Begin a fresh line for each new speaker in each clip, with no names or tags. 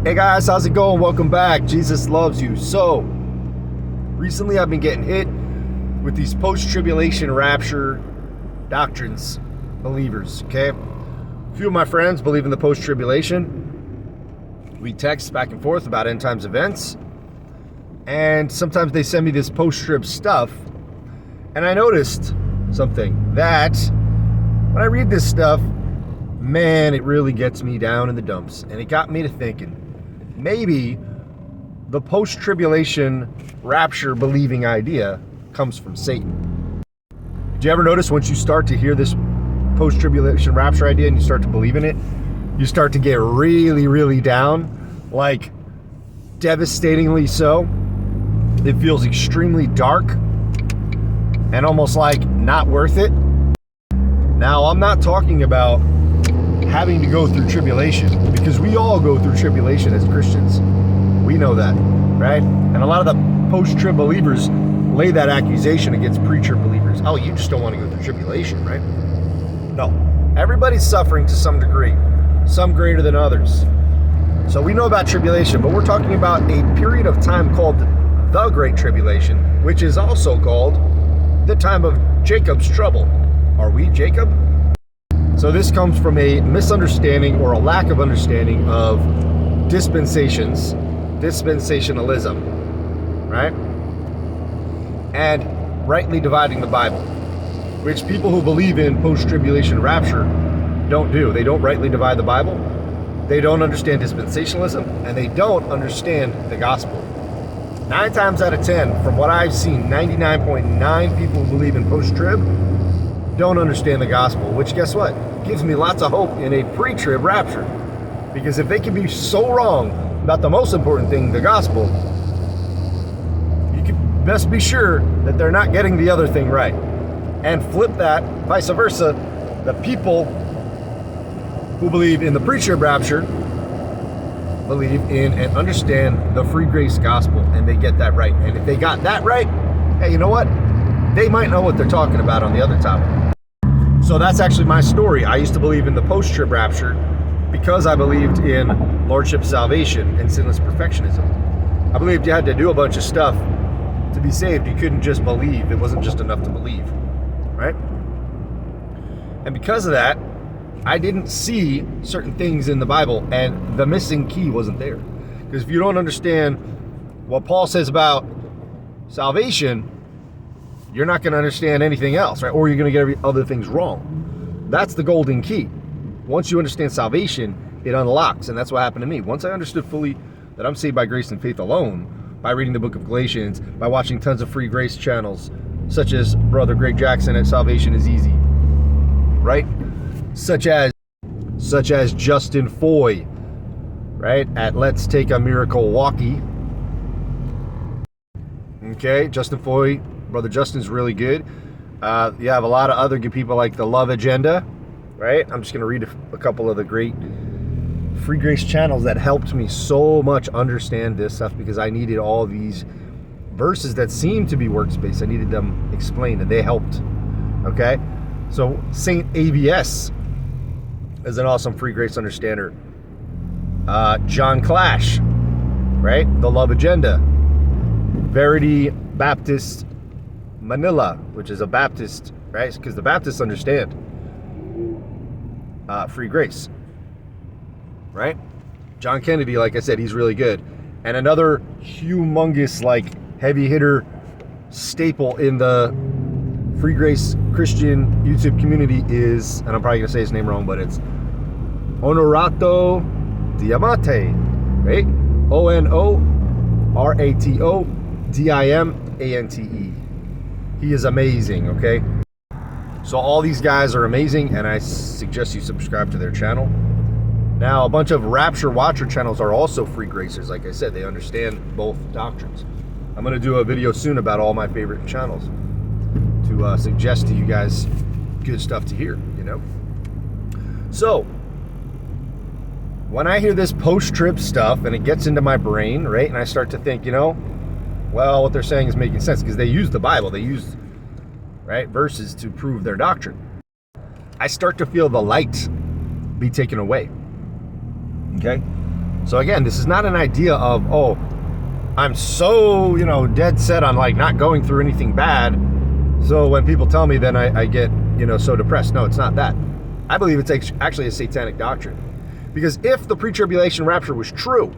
Hey guys, how's it going? Welcome back. Jesus loves you. So, recently I've been getting hit with these post-tribulation rapture doctrines, believers, okay? A few of my friends believe in the post-tribulation. We text back and forth about end times events. And sometimes they send me this post-trib stuff. And I noticed something, that when I read this stuff, man, it really gets me down in the dumps. And it got me to thinking, maybe the post-tribulation rapture believing idea comes from Satan. Did you ever notice once you start to hear this post-tribulation rapture idea and you start to believe in it, you start to get really, really down, like devastatingly so? It feels extremely dark and almost like not worth it. Now, I'm not talking about having to go through tribulation, because we all go through tribulation as Christians. We know that, right? And a lot of the post-trib believers lay that accusation against pre-trib believers. Oh, you just don't want to go through tribulation, right? No. Everybody's suffering to some degree, some greater than others. So we know about tribulation, but we're talking about a period of time called the Great Tribulation, which is also called the time of Jacob's trouble. Are we Jacob? So this comes from a misunderstanding or a lack of understanding of dispensations, dispensationalism, right? And rightly dividing the Bible, which people who believe in post-tribulation rapture don't do. They don't rightly divide the Bible, they don't understand dispensationalism, and they don't understand the gospel. 9 times out of 10, from what I've seen, 99.9 people who believe in post-trib don't understand the gospel, which, guess what? Gives me lots of hope in a pre-trib rapture. Because if they can be so wrong about the most important thing, the gospel, you can best be sure that they're not getting the other thing right. And flip that, vice versa, the people who believe in the pre-trib rapture believe in and understand the free grace gospel, and they get that right. And if they got that right, hey, you know what? They might know what they're talking about on the other topic. So that's actually my story. I used to believe in the post-trib rapture because I believed in lordship salvation and sinless perfectionism. I believed you had to do a bunch of stuff to be saved. You couldn't just believe. It wasn't just enough to believe, right? And because of that, I didn't see certain things in the Bible, and the missing key wasn't there. Because if you don't understand what Paul says about salvation, you're not going to understand anything else, right? Or you're going to get other things wrong. That's the golden key. Once you understand salvation, it unlocks, and that's what happened to me. Once I understood fully that I'm saved by grace and faith alone, by reading the book of Galatians, by watching tons of free grace channels, such as Brother Greg Jackson at Salvation is Easy, right? Such as Justin Foy, right? At Let's Take a Miracle Walkie. Okay, Justin Foy, Brother Justin's really good. You have a lot of other good people like the Love Agenda, right? I'm just going to read a couple of the great free grace channels that helped me so much understand this stuff, because I needed all these verses that seemed to be works-based. I needed them explained, and they helped, okay? So Saint AVS is an awesome free grace understander. John Clash, right? The Love Agenda. Verity Baptist Manila, which is a Baptist, right? Because the Baptists understand free grace, right? John Kennedy, like I said, he's really good. And another humongous, like, heavy hitter staple in the free grace Christian YouTube community is, and I'm probably gonna say his name wrong, but it's Honorato Diamante, right? ONORATODIMANTE. He is amazing, okay? So all these guys are amazing, and I suggest you subscribe to their channel. Now, a bunch of Rapture Watcher channels are also free gracers. Like I said, they understand both doctrines. I'm going to do a video soon about all my favorite channels to suggest to you guys good stuff to hear, you know? So, when I hear this post-trib stuff and it gets into my brain, right, and I start to think, you know, well, what they're saying is making sense, because they use the Bible, they use, right, verses to prove their doctrine. I start to feel the light be taken away. Okay? So again, this is not an idea of, oh, I'm so, dead set on like not going through anything bad. So when people tell me, then I get, so depressed. No, it's not that. I believe it's actually a satanic doctrine. Because if the pre-tribulation rapture was true,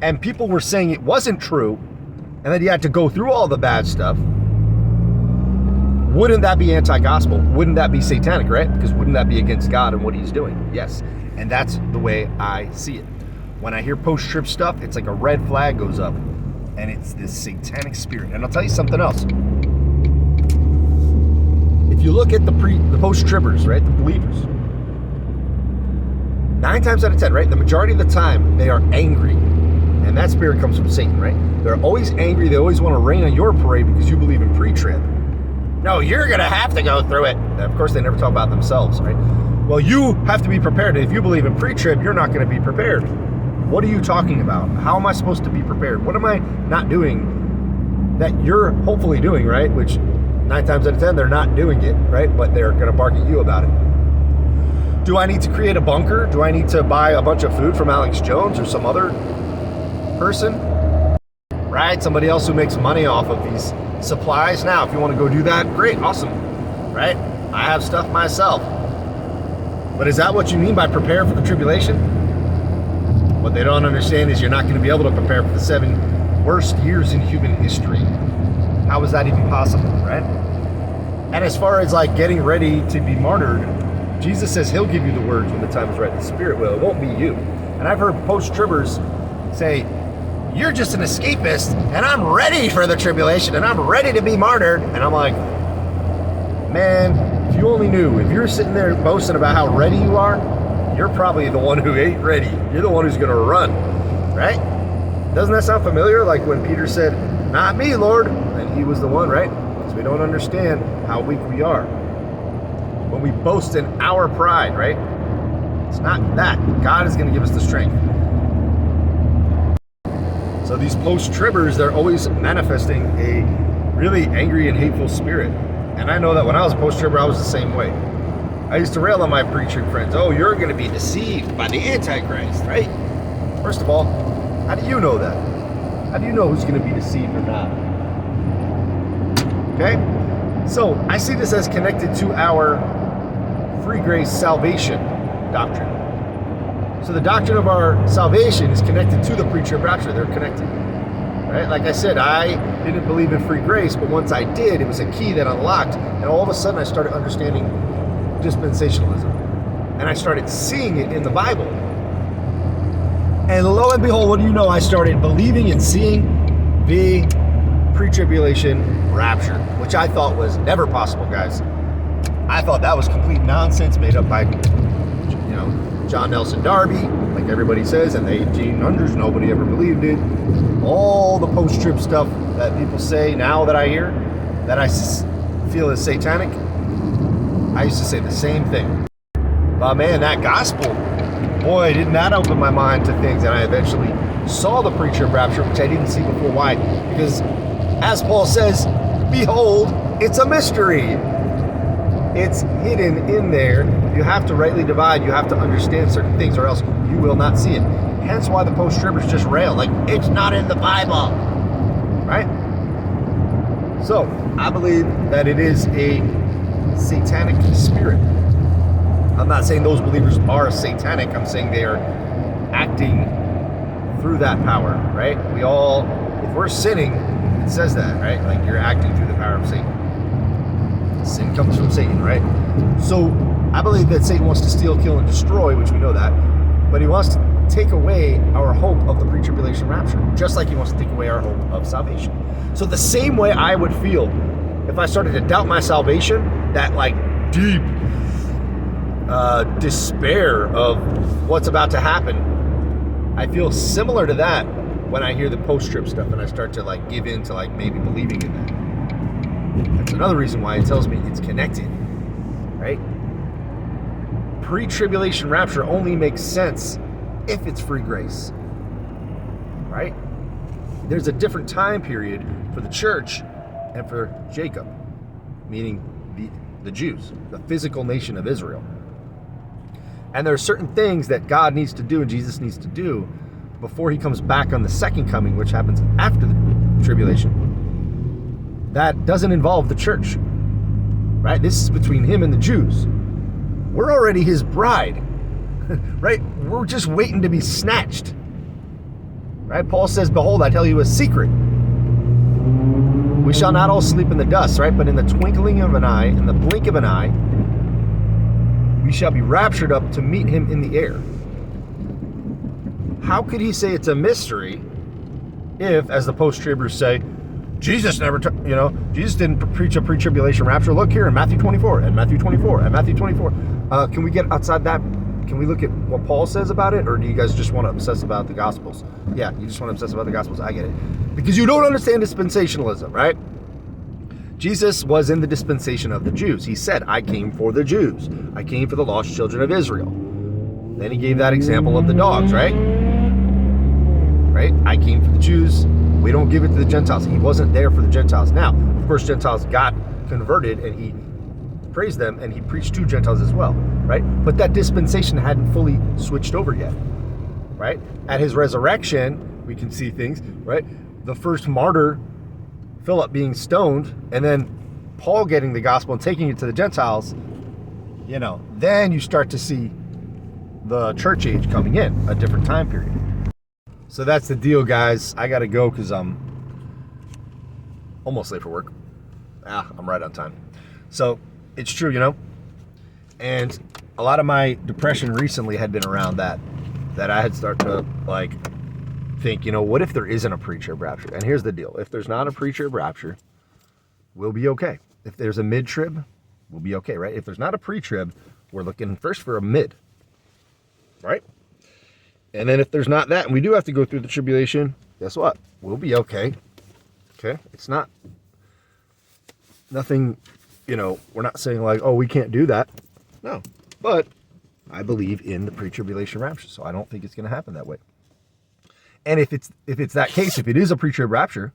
and people were saying it wasn't true, and that you had to go through all the bad stuff, wouldn't that be anti-gospel? Wouldn't that be satanic, right? Because wouldn't that be against God and what he's doing? Yes. And that's the way I see it. When I hear post-trib stuff, it's like a red flag goes up, and it's this satanic spirit. And I'll tell you something else. If you look at the post-tribbers, right, the believers, 9 times out of 10, right, the majority of the time, they are angry. And that spirit comes from Satan, right? They're always angry. They always want to rain on your parade because you believe in pre-trib. No, you're going to have to go through it. And of course, they never talk about themselves, right? Well, you have to be prepared. And if you believe in pre-trib, you're not going to be prepared. What are you talking about? How am I supposed to be prepared? What am I not doing that you're hopefully doing, right? Which 9 times out of 10, they're not doing it, right? But they're going to bark at you about it. Do I need to create a bunker? Do I need to buy a bunch of food from Alex Jones or some other person? Right? Somebody else who makes money off of these supplies. Now, if you want to go do that, great, awesome. Right? I have stuff myself. But is that what you mean by prepare for the tribulation? What they don't understand is you're not going to be able to prepare for the 7 worst years in human history. How is that even possible, right? And as far as like getting ready to be martyred, Jesus says he'll give you the words when the time is right. The Spirit will. It won't be you. And I've heard post-tribbers say, you're just an escapist, and I'm ready for the tribulation, and I'm ready to be martyred. And I'm like, man, if you only knew, if you're sitting there boasting about how ready you are, you're probably the one who ain't ready. You're the one who's going to run, right? Doesn't that sound familiar? Like when Peter said, not me, Lord. And he was the one, right? Because we don't understand how weak we are. When we boast in our pride, right? It's not that. God is going to give us the strength. So these post-tribbers, they're always manifesting a really angry and hateful spirit. And I know that when I was a post-tribber, I was the same way. I used to rail on my pre-trib friends. Oh, you're going to be deceived by the Antichrist, right? First of all, how do you know that? How do you know who's going to be deceived or not? Okay? So I see this as connected to our free grace salvation doctrine. So the doctrine of our salvation is connected to the pre-trib rapture. They're connected. Right? Like I said, I didn't believe in free grace, but once I did, it was a key that unlocked, and all of a sudden I started understanding dispensationalism. And I started seeing it in the Bible. And lo and behold, what do you know? I started believing and seeing the pre-tribulation rapture, which I thought was never possible, guys. I thought that was complete nonsense made up by, John Nelson Darby, like everybody says, in the 1800s, nobody ever believed it. All the post-trib stuff that people say now that I hear, that I feel is satanic, I used to say the same thing. But man, that gospel, boy, didn't that open my mind to things. And I eventually saw the pre-trib rapture, which I didn't see before. Why? Because as Paul says, behold, it's a mystery. It's hidden in there. You have to rightly divide. You have to understand certain things, or else you will not see it. Hence why the post-tribbers just rail, like, it's not in the Bible, right? So, I believe that it is a satanic spirit. I'm not saying those believers are satanic. I'm saying they are acting through that power, right? We all, if we're sinning, it says that, right? Like, you're acting through the power of Satan. Sin comes from Satan, right? So I believe that Satan wants to steal, kill, and destroy, which we know that, but he wants to take away our hope of the pre-tribulation rapture, just like he wants to take away our hope of salvation. So the same way I would feel if I started to doubt my salvation, that like deep despair of what's about to happen, I feel similar to that when I hear the post-trib stuff and I start to like give in to like maybe believing in that. That's another reason why it tells me it's connected, right? Pre-tribulation rapture only makes sense if it's free grace, right? There's a different time period for the church and for Jacob, meaning the Jews, the physical nation of Israel. And there are certain things that God needs to do and Jesus needs to do before he comes back on the second coming, which happens after the tribulation, that doesn't involve the church, right? This is between him and the Jews. We're already his bride, right? We're just waiting to be snatched, right? Paul says, behold, I tell you a secret. We shall not all sleep in the dust, right? But in the twinkling of an eye, in the blink of an eye, we shall be raptured up to meet him in the air. How could he say it's a mystery if, as the post-tribbers say, Jesus never, Jesus didn't preach a pre-tribulation rapture? Look here in Matthew 24 and Matthew 24 and Matthew 24. Can we get outside that? Can we look at what Paul says about it? Or do you guys just want to obsess about the Gospels? Yeah, you just want to obsess about the Gospels. I get it. Because you don't understand dispensationalism, right? Jesus was in the dispensation of the Jews. He said, I came for the Jews. I came for the lost children of Israel. Then he gave that example of the dogs, right? Right? I came for the Jews. We don't give it to the Gentiles. He wasn't there for the Gentiles. Now, of course, Gentiles got converted and he praised them and he preached to Gentiles as well, right? But that dispensation hadn't fully switched over yet, right? At his resurrection, we can see things, right? The first martyr, Philip, being stoned, and then Paul getting the gospel and taking it to the Gentiles, then you start to see the church age coming in, a different time period. So that's the deal, guys. I got to go because I'm almost late for work. I'm right on time. So it's true, and a lot of my depression recently had been around that I had started to think, what if there isn't a pre-trib rapture? And here's the deal. If there's not a pre-trib rapture, we'll be okay. If there's a mid-trib, we'll be okay, right? If there's not a pre-trib, we're looking first for a mid, right? And then if there's not that, and we do have to go through the tribulation, guess what? We'll be okay. Okay? It's not nothing, we're not saying we can't do that. No. But I believe in the pre-tribulation rapture, so I don't think it's going to happen that way. And if it's that case, if it is a pre-trib rapture,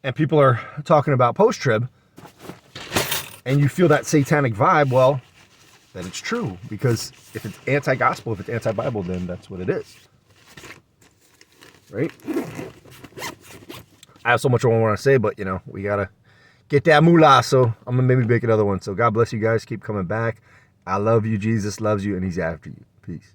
and people are talking about post-trib, and you feel that satanic vibe, well, then it's true. Because if it's anti-gospel, if it's anti-Bible, then that's what it is. Right? I have so much I want to say, but, we got to get that moolah. So I'm going to maybe make another one. So God bless you guys. Keep coming back. I love you. Jesus loves you, and he's after you. Peace.